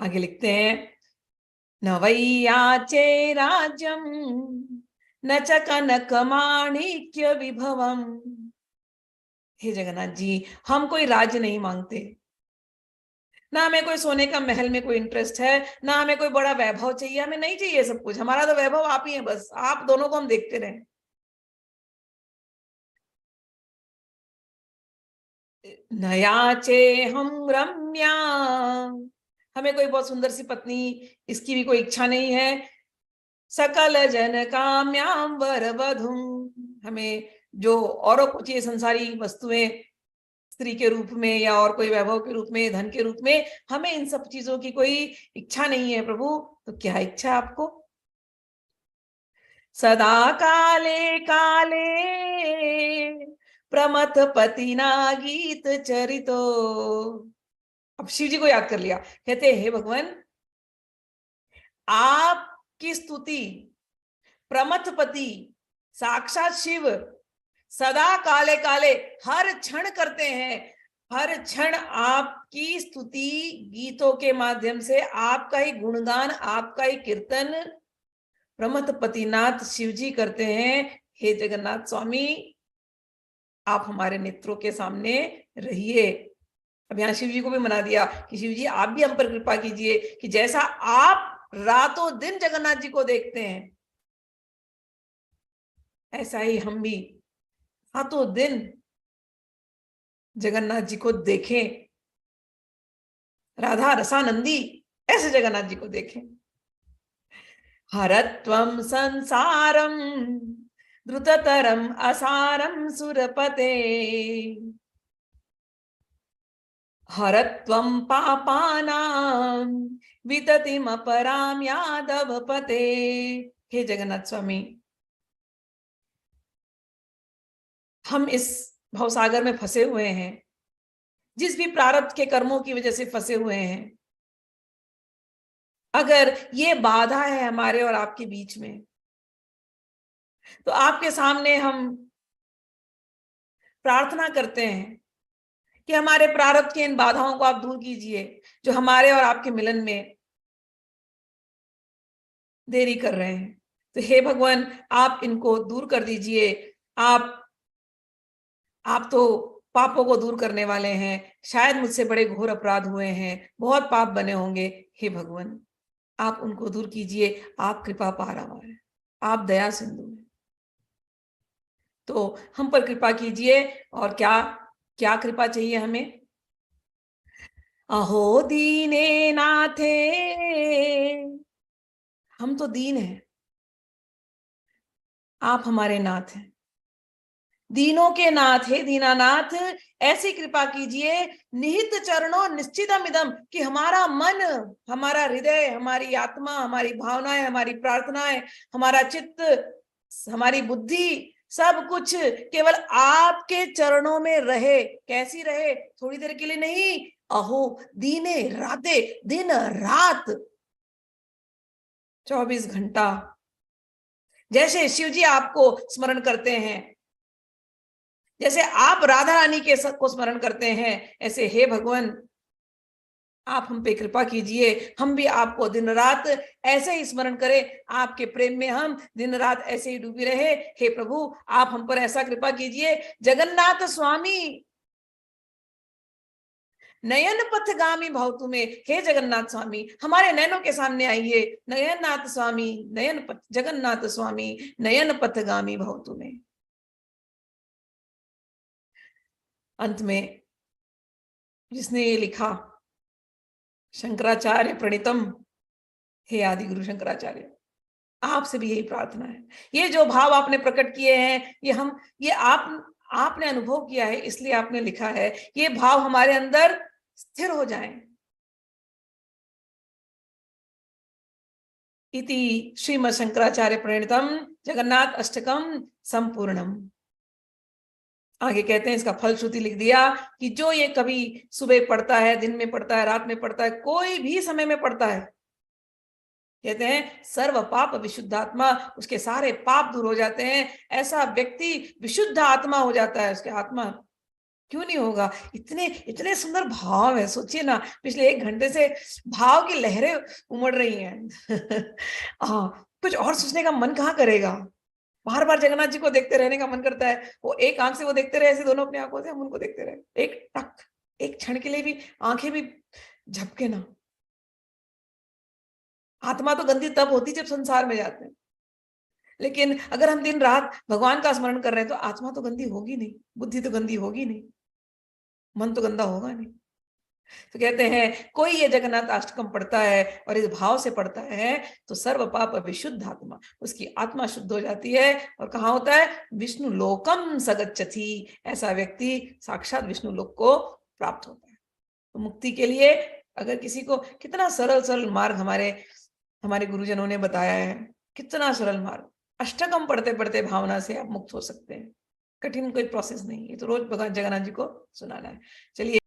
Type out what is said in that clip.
आगे लिखते हैं, न वै याचे राज्यम न च कनक माणिक्य विभवम। हे जगन्नाथ जी, हम कोई राज्य नहीं मांगते, ना हमें कोई सोने का महल में कोई इंटरेस्ट है, ना हमें कोई बड़ा वैभव चाहिए, हमें नहीं चाहिए सब कुछ। हमारा तो वैभव आप ही है, बस आप दोनों को हम देखते रहे। नयाचे हम रम्या, हमें कोई बहुत सुंदर सी पत्नी, इसकी भी कोई इच्छा नहीं है। सकल जन काम्याम वर वधुम, हमें जो औरों को चाहिए संसारी वस्तुएं, स्त्री के रूप में या और कोई वैभव के रूप में, धन के रूप में, हमें इन सब चीजों की कोई इच्छा नहीं है प्रभु। तो क्या इच्छा है आपको? सदा काले काले प्रमथ पतिना गीत चरितो। अब शिव जी को याद कर लिया, कहते हे भगवान, आपकी स्तुति प्रमथपति साक्षात शिव सदा काले काले हर क्षण करते हैं। हर क्षण आपकी स्तुति गीतों के माध्यम से आपका ही गुणगान, आपका ही कीर्तन प्रमथपतिनाथ शिव जी करते हैं। हे जगन्नाथ स्वामी, आप हमारे नेत्रों के सामने रहिए। अब यहाँ शिव जी को भी मना दिया कि शिव जी आप भी हम पर कृपा कीजिए कि जैसा आप रातों दिन जगन्नाथ जी को देखते हैं, ऐसा ही हम भी रातों दिन जगन्नाथ जी को देखें। राधा रसानंदी ऐसे जगन्नाथ जी को देखें। हरत्वम संसारम द्रुततरम असारम सुरपते, हरत्वम पापानां विततिम अपराम यादव पते। हे जगन्नाथ स्वामी, हम इस भवसागर में फंसे हुए हैं, जिस भी प्रारब्ध के कर्मों की वजह से फंसे हुए हैं। अगर ये बाधा है हमारे और आपके बीच में, तो आपके सामने हम प्रार्थना करते हैं कि हमारे प्रारब्ध के इन बाधाओं को आप दूर कीजिए, जो हमारे और आपके मिलन में देरी कर रहे हैं। तो हे भगवान, आप इनको दूर कर दीजिए। आप तो पापों को दूर करने वाले हैं। शायद मुझसे बड़े घोर अपराध हुए हैं, बहुत पाप बने होंगे। हे भगवान, आप उनको दूर कीजिए। आप कृपा पारावार है, आप दया सिंधु हैं, तो हम पर कृपा कीजिए। और क्या क्या कृपा चाहिए हमें? अहो दीने नाथे, हम तो दीन हैं, आप हमारे नाथ हैं, दीनों के नाथ है दीनानाथ। ऐसी कृपा कीजिए निहित चरणों निश्चितम इदम, कि हमारा मन, हमारा हृदय, हमारी आत्मा, हमारी भावनाएं, हमारी प्रार्थनाएं, हमारा चित्त, हमारी बुद्धि, सब कुछ केवल आपके चरणों में रहे। कैसी रहे? थोड़ी देर के लिए नहीं, अहो दीने राते, दिन रात 24 घंटा। जैसे शिव जी आपको स्मरण करते हैं, जैसे आप राधा रानी के को स्मरण करते हैं, ऐसे हे भगवान आप हम पे कृपा कीजिए। हम भी आपको दिन रात ऐसे ही स्मरण करें, आपके प्रेम में हम दिन रात ऐसे ही डूबी रहे। हे प्रभु, आप हम पर ऐसा कृपा कीजिए। जगन्नाथ स्वामी नयन पथगामी भव तुम्हें, हे जगन्नाथ स्वामी हमारे नयनों के सामने आइए। नयननाथ स्वामी नयन पथ, जगन्नाथ स्वामी नयन पथगामी भव तुम्हें। अंत में जिसने ये लिखा, शंकराचार्य प्रणीतम, हे आदि गुरु शंकराचार्य, आपसे भी यही प्रार्थना है। ये जो भाव आपने प्रकट किए हैं, ये आपने अनुभव किया है, इसलिए आपने लिखा है। ये भाव हमारे अंदर स्थिर हो जाएं। इति श्रीमद् शंकराचार्य प्रणीतम जगन्नाथ अष्टकम संपूर्णम। आगे कहते हैं, इसका फल श्रुति लिख दिया कि जो ये कभी सुबह पढ़ता है, दिन में पढ़ता है, रात में पढ़ता है, कोई भी समय में पढ़ता है, कहते हैं सर्व पाप विशुद्धात्मा, उसके सारे पाप दूर हो जाते हैं। ऐसा व्यक्ति विशुद्ध आत्मा हो जाता है, उसके आत्मा क्यों नहीं होगा? इतने इतने सुंदर भाव है, सोचिए ना, पिछले 1 घंटे से भाव की लहरें उमड़ रही हैं। हाँ, कुछ और सोचने का मन कहाँ करेगा? बार-बार जगन्नाथ जी को देखते रहने का मन करता है। वो एक आँख से वो देखते रहे, ऐसे दोनों अपनी आँखों से हम उनको देखते रहे। एक टक, एक क्षण के लिए भी आँखें भी झपके ना। आत्मा तो गंदी तब होती जब संसार में जाते हैं। लेकिन अगर हम दिन-रात भगवान का स्मरण कर रहे हैं, तो आत्मा तो गंदी होगी नहीं, बुद्धि तो गंदी होगी नहीं, मन तो गंदा होगा नहीं। तो कहते हैं कोई ये जगन्नाथ अष्टकम पढ़ता है और इस भाव से पढ़ता है तो सर्व पाप विशुद्ध आत्मा, उसकी आत्मा शुद्ध हो जाती है। और कहाँ होता है? विष्णु लोकम सगच्छति, ऐसा व्यक्ति साक्षात विष्णु लोक को प्राप्त होता है। तो मुक्ति के लिए अगर किसी को, कितना सरल सरल मार्ग हमारे हमारे गुरुजनों ने बताया है, कितना सरल मार्ग। अष्टकम पढ़ते पढ़ते भावना से आप मुक्त हो सकते हैं। कठिन कोई प्रोसेस नहीं है, तो रोज भगवान जगन्नाथ जी को सुनाना है। चलिए।